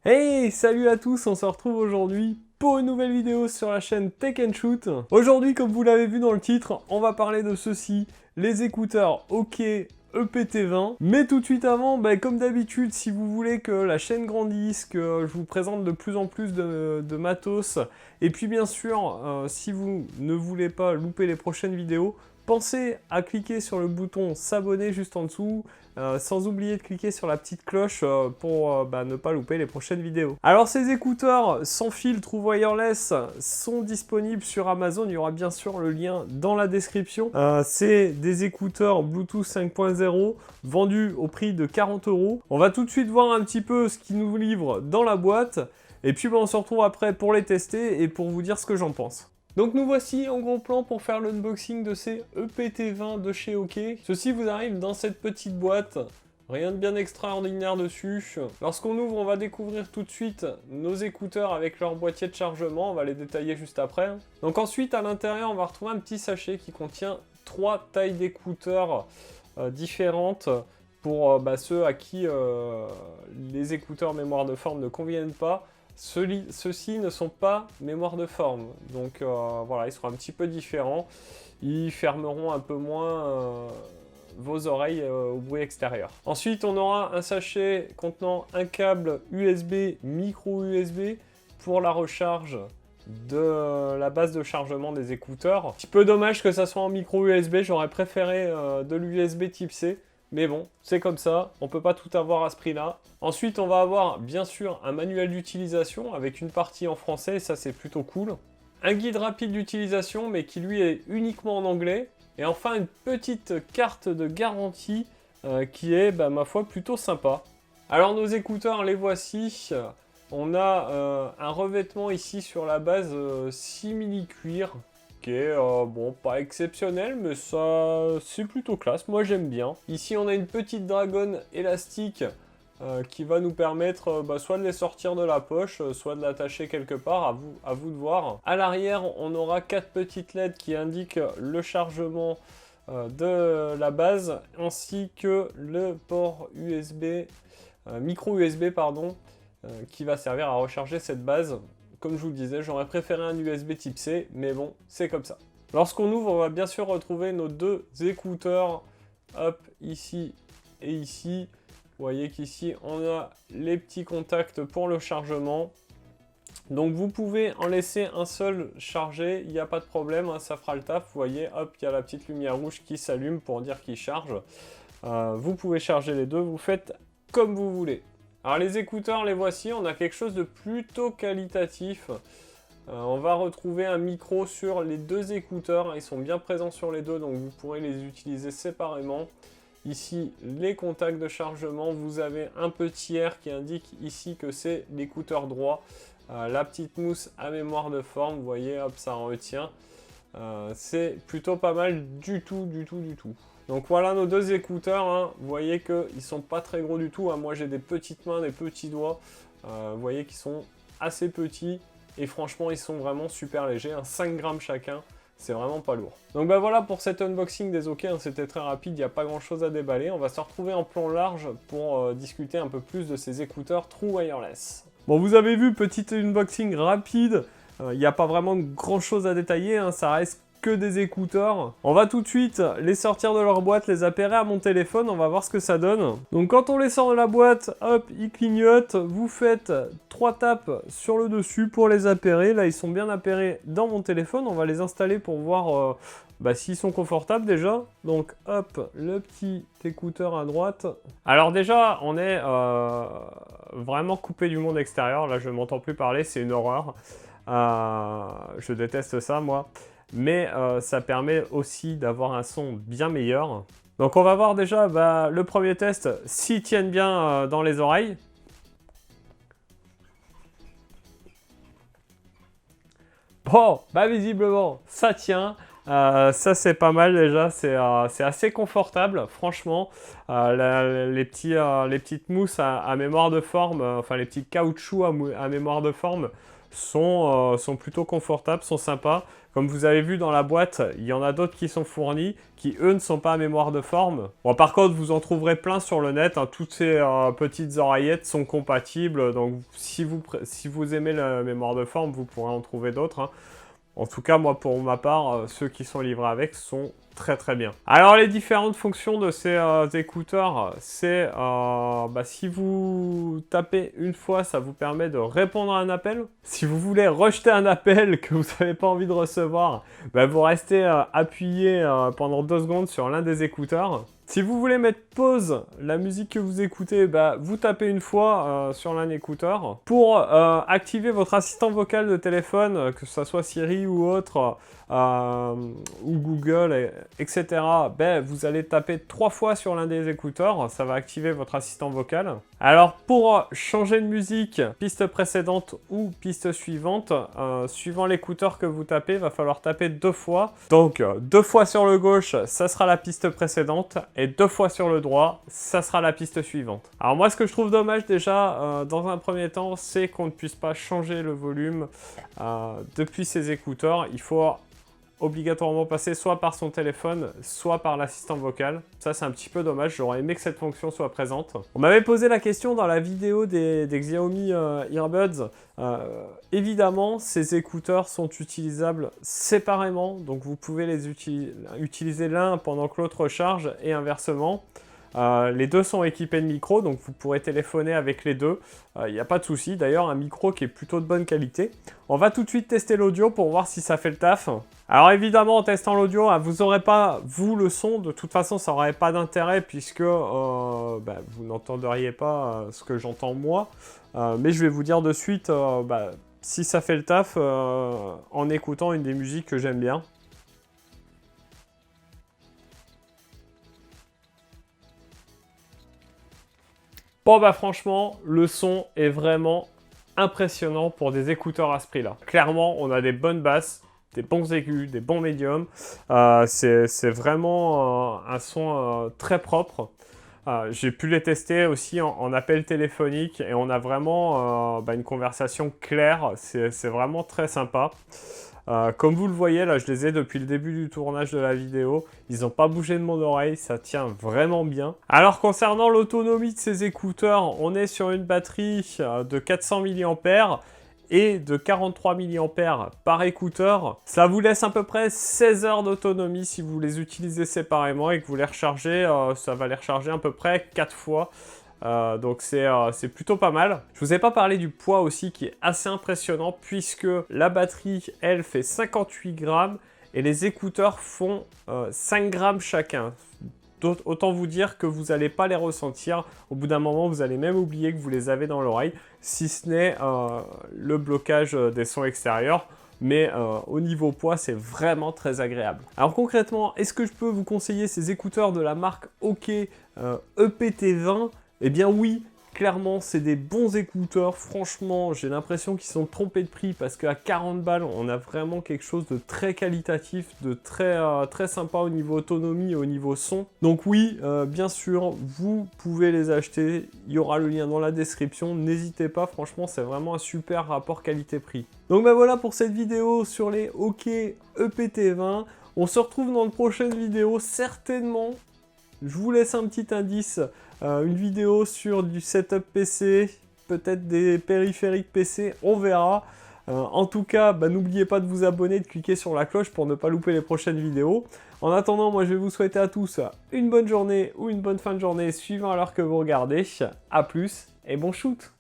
Hey, salut à tous, on se retrouve aujourd'hui pour une nouvelle vidéo sur la chaîne Tech & Shoot. Aujourd'hui, comme vous l'avez vu dans le titre, on va parler de ceci, les écouteurs OK EPT20. Mais tout de suite avant, comme d'habitude, si vous voulez que la chaîne grandisse, que je vous présente de plus en plus de matos, et puis bien sûr, si vous ne voulez pas louper les prochaines vidéos, pensez à cliquer sur le bouton s'abonner juste en dessous, sans oublier de cliquer sur la petite cloche pour ne pas louper les prochaines vidéos. Alors ces écouteurs sans fil True Wireless sont disponibles sur Amazon, il y aura bien sûr le lien dans la description. C'est des écouteurs Bluetooth 5.0 vendus au prix de 40 €. On va tout de suite voir un petit peu ce qu'ils nous livrent dans la boîte, et puis on se retrouve après pour les tester et pour vous dire ce que j'en pense. Donc nous voici en gros plan pour faire l'unboxing de ces EPT20 de chez OK. Ceci vous arrive dans cette petite boîte, rien de bien extraordinaire dessus. Lorsqu'on ouvre, on va découvrir tout de suite nos écouteurs avec leur boîtier de chargement, on va les détailler juste après. Donc ensuite à l'intérieur, on va retrouver un petit sachet qui contient 3 tailles d'écouteurs différentes pour ceux à qui les écouteurs mémoire de forme ne conviennent pas. Ceux-ci ne sont pas mémoire de forme, donc voilà, ils seront un petit peu différents. Ils fermeront un peu moins vos oreilles au bruit extérieur. Ensuite, on aura un sachet contenant un câble USB, micro USB, pour la recharge de la base de chargement des écouteurs. Un petit peu dommage que ça soit en micro USB, j'aurais préféré de l'USB type C. Mais bon, c'est comme ça, on peut pas tout avoir à ce prix-là. Ensuite, on va avoir bien sûr un manuel d'utilisation avec une partie en français, et ça c'est plutôt cool. Un guide rapide d'utilisation, mais qui lui est uniquement en anglais. Et enfin, une petite carte de garantie qui est, ma foi, plutôt sympa. Alors nos écouteurs, les voici. On a un revêtement ici sur la base simili-cuir, qui est, bon, pas exceptionnel, mais ça, c'est plutôt classe, moi j'aime bien. Ici, on a une petite dragonne élastique qui va nous permettre soit de les sortir de la poche, soit de l'attacher quelque part, à vous de voir. À l'arrière, on aura 4 petites LED qui indiquent le chargement de la base, ainsi que le port USB, micro USB, pardon, qui va servir à recharger cette base. Comme je vous le disais, j'aurais préféré un USB type C, mais bon, c'est comme ça. Lorsqu'on ouvre, on va bien sûr retrouver nos deux écouteurs, hop, ici et ici. Vous voyez qu'ici, on a les petits contacts pour le chargement. Donc vous pouvez en laisser un seul chargé, il n'y a pas de problème, hein, ça fera le taf. Vous voyez, hop, il y a la petite lumière rouge qui s'allume pour dire qu'il charge. Vous pouvez charger les deux, vous faites comme vous voulez. Alors les écouteurs, les voici, on a quelque chose de plutôt qualitatif. On va retrouver un micro sur les deux écouteurs, ils sont bien présents sur les deux, donc vous pourrez les utiliser séparément. Ici, les contacts de chargement, vous avez un petit R qui indique ici que c'est l'écouteur droit. La petite mousse à mémoire de forme, vous voyez, hop, ça en retient. C'est plutôt pas mal du tout. Donc voilà nos deux écouteurs, hein. Vous voyez qu'ils sont pas très gros du tout, hein. Moi j'ai des petites mains, des petits doigts. Vous voyez qu'ils sont assez petits et franchement ils sont vraiment super légers, hein. 5 grammes chacun, c'est vraiment pas lourd. Donc voilà pour cet unboxing des OK, hein. C'était très rapide, il n'y a pas grand chose à déballer. On va se retrouver en plan large pour discuter un peu plus de ces écouteurs True Wireless. Bon, vous avez vu, petit unboxing rapide, il n'y a pas vraiment grand chose à détailler, hein. Ça reste que des écouteurs. On va tout de suite les sortir de leur boîte, les appairer à mon téléphone, on va voir ce que ça donne. Donc quand on les sort de la boîte, hop, ils clignotent, vous faites 3 tapes sur le dessus pour les appairer. Là, ils sont bien appairés dans mon téléphone, on va les installer pour voir s'ils sont confortables déjà. Donc hop, le petit écouteur à droite. Alors déjà, on est vraiment coupé du monde extérieur, là je m'entends plus parler, c'est une horreur. Je déteste ça moi. Mais ça permet aussi d'avoir un son bien meilleur. Donc on va voir déjà le premier test, s'ils tiennent bien dans les oreilles. Bon, visiblement, ça tient. Ça c'est pas mal déjà, c'est assez confortable, franchement. Les petites mousses à mémoire de forme, enfin les petits caoutchoucs à mémoire de forme, sont plutôt confortables, sont sympas. Comme vous avez vu dans la boîte, il y en a d'autres qui sont fournis, qui eux ne sont pas à mémoire de forme. Bon, par contre, vous en trouverez plein sur le net, hein. Toutes ces petites oreillettes sont compatibles, donc si vous aimez la mémoire de forme, vous pourrez en trouver d'autres, hein. En tout cas, moi, pour ma part, ceux qui sont livrés avec sont très très bien. Alors, les différentes fonctions de ces écouteurs, c'est si vous tapez une fois, ça vous permet de répondre à un appel. Si vous voulez rejeter un appel que vous n'avez pas envie de recevoir, vous restez appuyé pendant 2 secondes sur l'un des écouteurs. Si vous voulez mettre pause la musique que vous écoutez, vous tapez une fois sur l'un écouteur. Pour activer votre assistant vocal de téléphone, que ce soit Siri ou autre, ou Google, etc., vous allez taper 3 fois sur l'un des écouteurs, ça va activer votre assistant vocal. Alors pour changer de musique, piste précédente ou piste suivante, suivant l'écouteur que vous tapez, il va falloir taper 2 fois. Donc 2 fois sur le gauche, ça sera la piste précédente, et 2 fois sur le droit, ça sera la piste suivante. Alors moi, ce que je trouve dommage déjà, dans un premier temps, c'est qu'on ne puisse pas changer le volume depuis ces écouteurs. Il faut obligatoirement passer soit par son téléphone, soit par l'assistant vocal. Ça, c'est un petit peu dommage. J'aurais aimé que cette fonction soit présente. On m'avait posé la question dans la vidéo des Xiaomi Earbuds. Évidemment, ces écouteurs sont utilisables séparément. Donc, vous pouvez les utiliser l'un pendant que l'autre recharge et inversement. Les deux sont équipés de micros, donc vous pourrez téléphoner avec les deux. Il n'y a pas de souci. D'ailleurs, un micro qui est plutôt de bonne qualité. On va tout de suite tester l'audio pour voir si ça fait le taf. Alors évidemment, en testant l'audio, vous n'aurez pas, vous, le son. De toute façon, ça n'aurait pas d'intérêt puisque vous n'entendriez pas ce que j'entends moi. Mais je vais vous dire de suite si ça fait le taf en écoutant une des musiques que j'aime bien. Bon franchement, le son est vraiment impressionnant pour des écouteurs à ce prix-là. Clairement, on a des bonnes basses, des bons aigus, des bons médiums. C'est vraiment un son très propre. J'ai pu les tester aussi en appel téléphonique et on a vraiment une conversation claire. C'est vraiment très sympa. Comme vous le voyez, là je les ai depuis le début du tournage de la vidéo. Ils n'ont pas bougé de mon oreille, ça tient vraiment bien. Alors concernant l'autonomie de ces écouteurs, on est sur une batterie de 400 mAh et de 43 mAh par écouteur. Ça vous laisse à peu près 16 heures d'autonomie si vous les utilisez séparément et que vous les rechargez. Ça va les recharger à peu près 4 fois. Donc c'est plutôt pas mal. Je vous ai pas parlé du poids aussi qui est assez impressionnant puisque la batterie, elle, fait 58 grammes et les écouteurs font 5 grammes chacun. Autant vous dire que vous n'allez pas les ressentir. Au bout d'un moment, vous allez même oublier que vous les avez dans l'oreille, si ce n'est le blocage des sons extérieurs. Mais au niveau poids, c'est vraiment très agréable. Alors concrètement, est-ce que je peux vous conseiller ces écouteurs de la marque OK EPT20 ? Eh bien oui, clairement, c'est des bons écouteurs. Franchement, j'ai l'impression qu'ils sont trompés de prix parce qu'à 40 balles, on a vraiment quelque chose de très qualitatif, de très sympa au niveau autonomie et au niveau son. Donc oui, bien sûr, vous pouvez les acheter. Il y aura le lien dans la description. N'hésitez pas, franchement, c'est vraiment un super rapport qualité-prix. Donc voilà pour cette vidéo sur les OK EPT20. On se retrouve dans une prochaine vidéo, certainement. Je vous laisse un petit indice, une vidéo sur du setup PC, peut-être des périphériques PC, on verra. En tout cas, n'oubliez pas de vous abonner, de cliquer sur la cloche pour ne pas louper les prochaines vidéos. En attendant, moi je vais vous souhaiter à tous une bonne journée ou une bonne fin de journée, suivant l'heure que vous regardez. A plus et bon shoot!